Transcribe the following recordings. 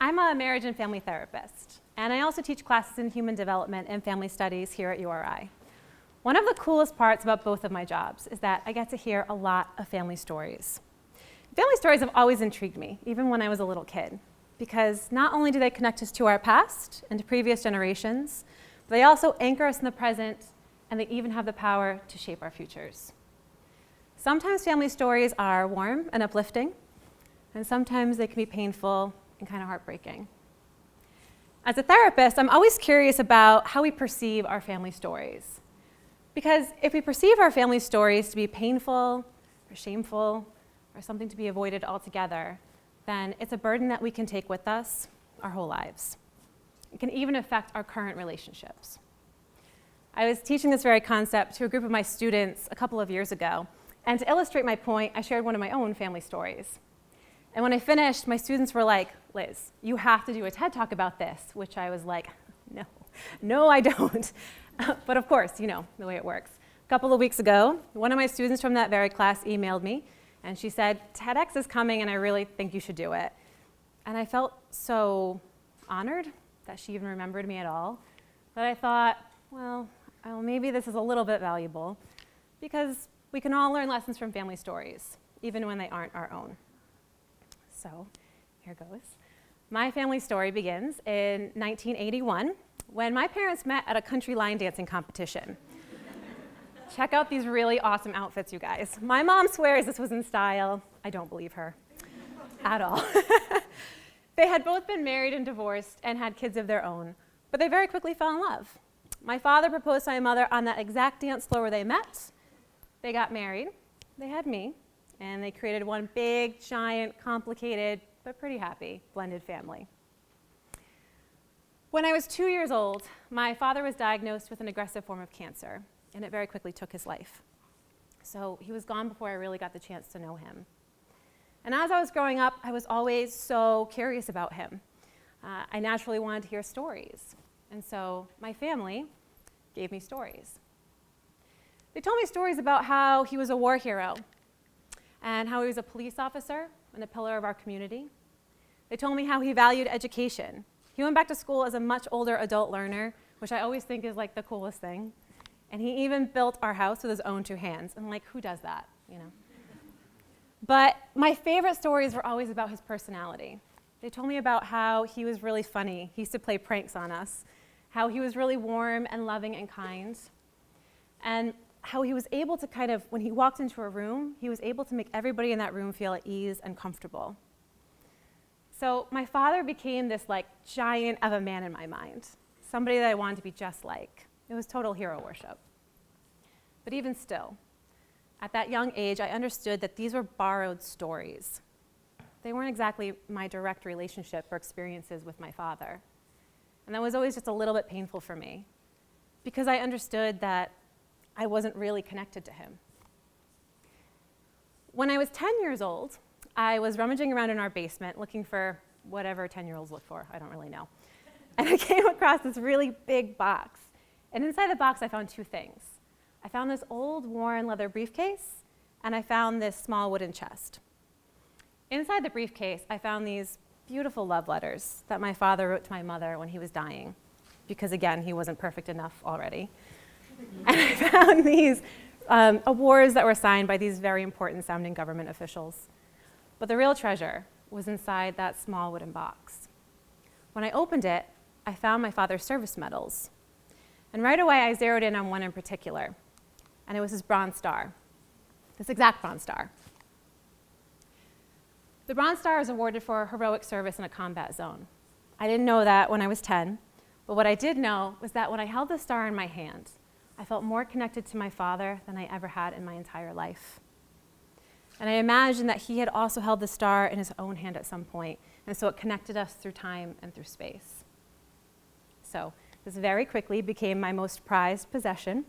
I'm a marriage and family therapist, and I also teach classes in human development and family studies here at URI. One of the coolest parts about both of my jobs is that I get to hear a lot of family stories. Family stories have always intrigued me, even when I was a little kid, because not only do they connect us to our past and to previous generations, but they also anchor us in the present, and they even have the power to shape our futures. Sometimes family stories are warm and uplifting, and sometimes they can be painful and kind of heartbreaking. As a therapist, I'm always curious about how we perceive our family stories. Because if we perceive our family stories to be painful or shameful or something to be avoided altogether, then it's a burden that we can take with us our whole lives. It can even affect our current relationships. I was teaching this very concept to a group of my students a couple of years ago, and to illustrate my point, I shared one of my own family stories. And when I finished, my students were like, "Liz, you have to do a TED Talk about this," which I was like, no, I don't. But of course, you know the way it works. A couple of weeks ago, one of my students from that very class emailed me, and she said, "TEDx is coming, and I really think you should do it." And I felt so honored that she even remembered me at all, that I thought, well, maybe this is a little bit valuable, because we can all learn lessons from family stories, even when they aren't our own. So here goes. My family story begins in 1981, when my parents met at a country line dancing competition. Check out these really awesome outfits, you guys. My mom swears this was in style. I don't believe her at all. They had both been married and divorced and had kids of their own, but they very quickly fell in love. My father proposed to my mother on that exact dance floor where they met. They got married, they had me, and they created one big, giant, complicated, but pretty happy blended family. When I was 2 years old, my father was diagnosed with an aggressive form of cancer, and it very quickly took his life. So he was gone before I really got the chance to know him. And as I was growing up, I was always so curious about him. I naturally wanted to hear stories, and so my family gave me stories. They told me stories about how he was a war hero, and how he was a police officer and a pillar of our community. They told me how he valued education. He went back to school as a much older adult learner, which I always think is like the coolest thing. And he even built our house with his own 2 hands. And like, who does that, you know? But my favorite stories were always about his personality. They told me about how he was really funny. He used to play pranks on us. How he was really warm and loving and kind. And how he was able to kind of, when he walked into a room, he was able to make everybody in that room feel at ease and comfortable. So my father became this like giant of a man in my mind, somebody that I wanted to be just like. It was total hero worship. But even still, at that young age, I understood that these were borrowed stories. They weren't exactly my direct relationship or experiences with my father. And that was always just a little bit painful for me, because I understood that I wasn't really connected to him. When I was 10 years old, I was rummaging around in our basement looking for whatever 10-year-olds look for, I don't really know. And I came across this really big box. And inside the box, I found 2 things. I found this old worn leather briefcase, and I found this small wooden chest. Inside the briefcase, I found these beautiful love letters that my father wrote to my mother when he was dying, because again, he wasn't perfect enough already. And I found these awards that were signed by these very important sounding government officials. But the real treasure was inside that small wooden box. When I opened it, I found my father's service medals. And right away, I zeroed in on one in particular, and it was his Bronze Star, this exact Bronze Star. The Bronze Star is awarded for heroic service in a combat zone. I didn't know that when I was 10, but what I did know was that when I held the star in my hand, I felt more connected to my father than I ever had in my entire life. And I imagined that he had also held the star in his own hand at some point, and so it connected us through time and through space. So this very quickly became my most prized possession.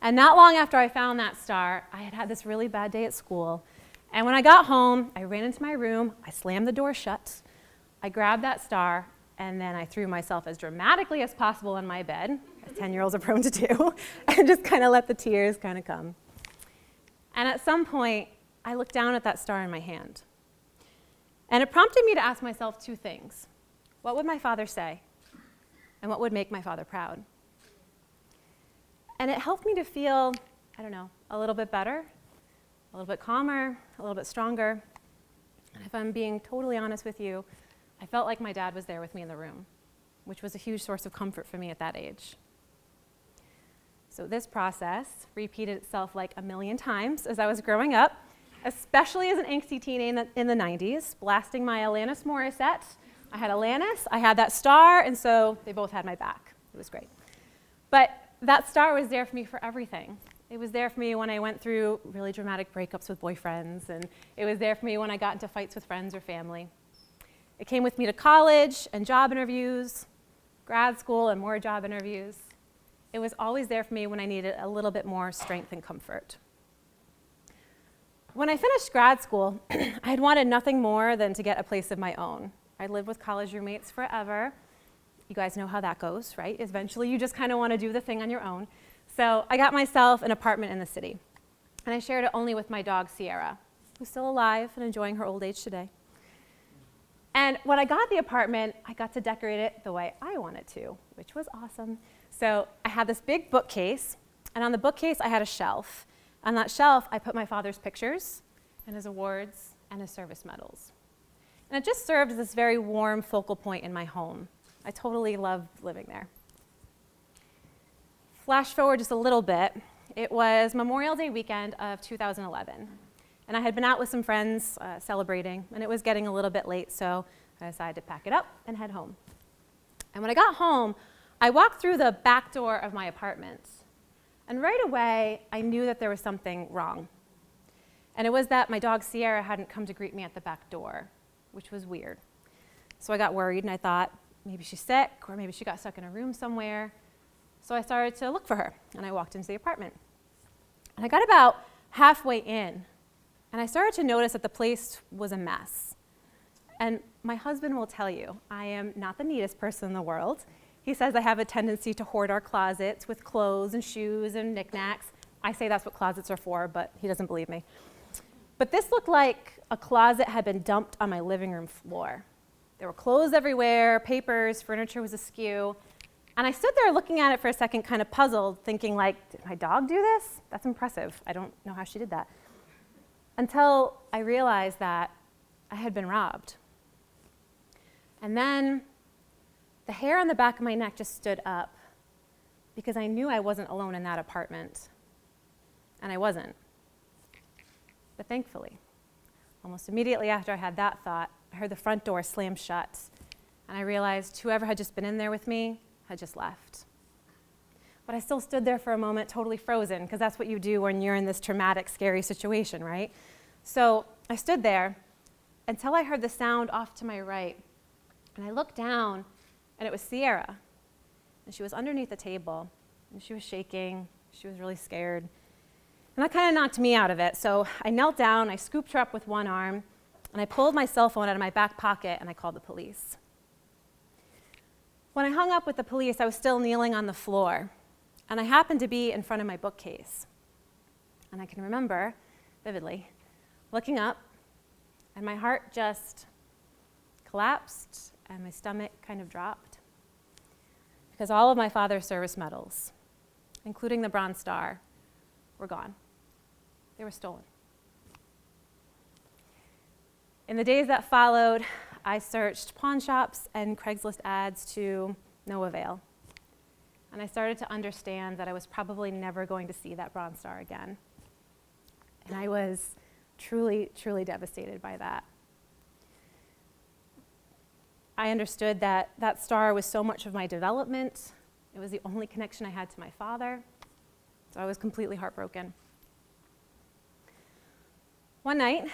And not long after I found that star, I had had this really bad day at school. And when I got home, I ran into my room, I slammed the door shut, I grabbed that star, and then I threw myself as dramatically as possible in my bed, as 10-year-olds are prone to do, and just kind of let the tears kind of come. And at some point, I looked down at that star in my hand. And it prompted me to ask myself 2 things. What would my father say? And what would make my father proud? And it helped me to feel, I don't know, a little bit better, a little bit calmer, a little bit stronger. And if I'm being totally honest with you, I felt like my dad was there with me in the room, which was a huge source of comfort for me at that age. So this process repeated itself like a million times as I was growing up, especially as an angsty teen in the 90s, blasting my Alanis Morissette. I had Alanis, I had that star, and so they both had my back. It was great. But that star was there for me for everything. It was there for me when I went through really dramatic breakups with boyfriends, and it was there for me when I got into fights with friends or family. It came with me to college and job interviews, grad school and more job interviews. It was always there for me when I needed a little bit more strength and comfort. When I finished grad school, I had wanted nothing more than to get a place of my own. I lived with college roommates forever. You guys know how that goes, right? Eventually, you just kind of want to do the thing on your own. So I got myself an apartment in the city, and I shared it only with my dog, Sierra, who's still alive and enjoying her old age today. And when I got the apartment, I got to decorate it the way I wanted to, which was awesome. So I had this big bookcase, and on the bookcase, I had a shelf. On that shelf, I put my father's pictures and his awards and his service medals. And it just served as this very warm focal point in my home. I totally loved living there. Flash forward just a little bit. It was Memorial Day weekend of 2011. And I had been out with some friends celebrating, and it was getting a little bit late, so I decided to pack it up and head home. And when I got home, I walked through the back door of my apartment. And right away, I knew that there was something wrong. And it was that my dog Sierra hadn't come to greet me at the back door, which was weird. So I got worried, and I thought, maybe she's sick, or maybe she got stuck in a room somewhere. So I started to look for her, and I walked into the apartment. And I got about halfway in, and I started to notice that the place was a mess. And my husband will tell you, I am not the neatest person in the world. He says I have a tendency to hoard our closets with clothes and shoes and knickknacks. I say that's what closets are for, but he doesn't believe me. But this looked like a closet had been dumped on my living room floor. There were clothes everywhere, papers, furniture was askew. And I stood there looking at it for a second, kind of puzzled, thinking like, did my dog do this? That's impressive. I don't know how she did that. Until I realized that I had been robbed. And then the hair on the back of my neck just stood up because I knew I wasn't alone in that apartment. And I wasn't. But thankfully, almost immediately after I had that thought, I heard the front door slam shut. And I realized whoever had just been in there with me had just left. But I still stood there for a moment totally frozen, because that's what you do when you're in this traumatic, scary situation, right? So I stood there until I heard the sound off to my right. And I looked down, and it was Sierra. And she was underneath the table, and she was shaking. She was really scared. And that kind of knocked me out of it. So I knelt down, I scooped her up with one arm, and I pulled my cell phone out of my back pocket, and I called the police. When I hung up with the police, I was still kneeling on the floor, and I happened to be in front of my bookcase. And I can remember vividly looking up, and my heart just collapsed, and my stomach kind of dropped. Because all of my father's service medals, including the Bronze Star, were gone. They were stolen. In the days that followed, I searched pawn shops and Craigslist ads to no avail. And I started to understand that I was probably never going to see that Bronze Star again. And I was truly, truly devastated by that. I understood that that star was so much of my development. It was the only connection I had to my father. So I was completely heartbroken. One night,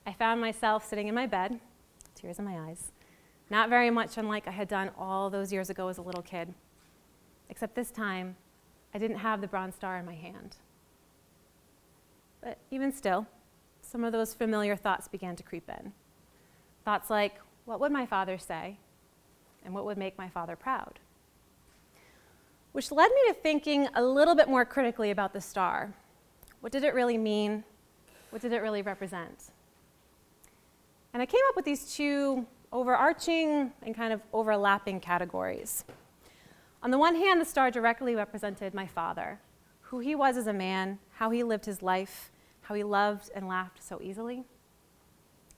I found myself sitting in my bed, tears in my eyes, not very much unlike I had done all those years ago as a little kid, except this time, I didn't have the Bronze Star in my hand. But even still, some of those familiar thoughts began to creep in. Thoughts like, what would my father say? And what would make my father proud? Which led me to thinking a little bit more critically about the star. What did it really mean? What did it really represent? And I came up with these two overarching and kind of overlapping categories. On the one hand, the star directly represented my father, who he was as a man, how he lived his life, how he loved and laughed so easily.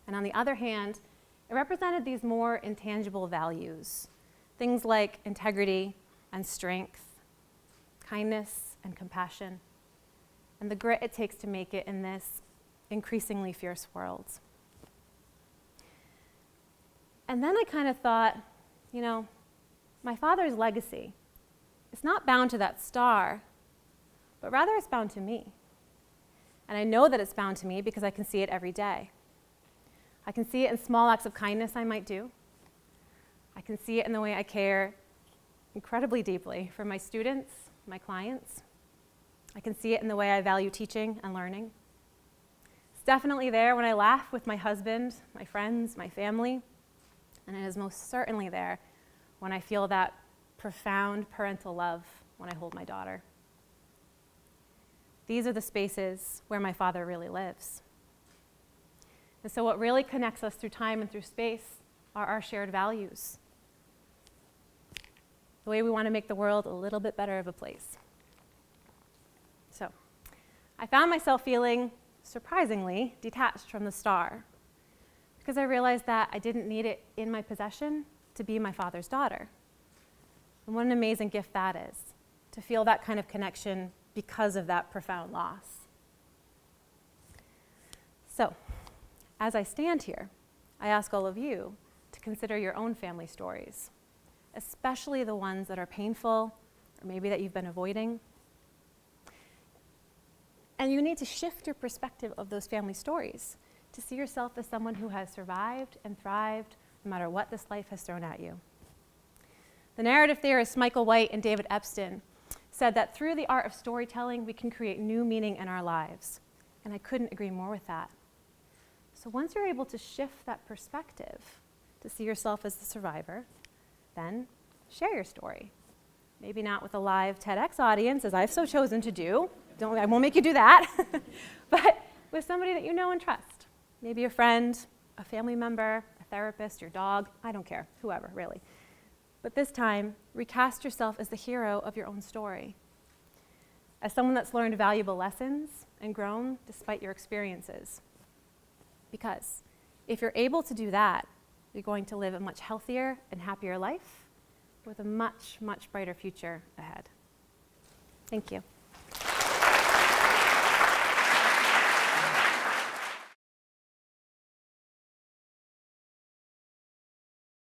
And on the other hand, it represented these more intangible values, things like integrity and strength, kindness and compassion, and the grit it takes to make it in this increasingly fierce world. And then I kind of thought, my father's legacy, it's not bound to that star, but rather it's bound to me. And I know that it's bound to me because I can see it every day. I can see it in small acts of kindness I might do. I can see it in the way I care incredibly deeply for my students, my clients. I can see it in the way I value teaching and learning. It's definitely there when I laugh with my husband, my friends, my family, and it is most certainly there when I feel that profound parental love when I hold my daughter. These are the spaces where my father really lives. And so what really connects us through time and through space are our shared values. The way we want to make the world a little bit better of a place. So, I found myself feeling surprisingly detached from the star because I realized that I didn't need it in my possession to be my father's daughter. And what an amazing gift that is, to feel that kind of connection because of that profound loss. So, as I stand here, I ask all of you to consider your own family stories, especially the ones that are painful or maybe that you've been avoiding. And you need to shift your perspective of those family stories to see yourself as someone who has survived and thrived no matter what this life has thrown at you. The narrative theorists Michael White and David Epstein said that through the art of storytelling, we can create new meaning in our lives. And I couldn't agree more with that. So once you're able to shift that perspective to see yourself as the survivor, then share your story. Maybe not with a live TEDx audience, as I've so chosen to do. I won't make you do that. But with somebody that you know and trust. Maybe a friend, a family member, a therapist, your dog, I don't care, whoever, really. But this time, recast yourself as the hero of your own story. As someone that's learned valuable lessons and grown despite your experiences. Because if you're able to do that, you're going to live a much healthier and happier life with a much, much brighter future ahead. Thank you.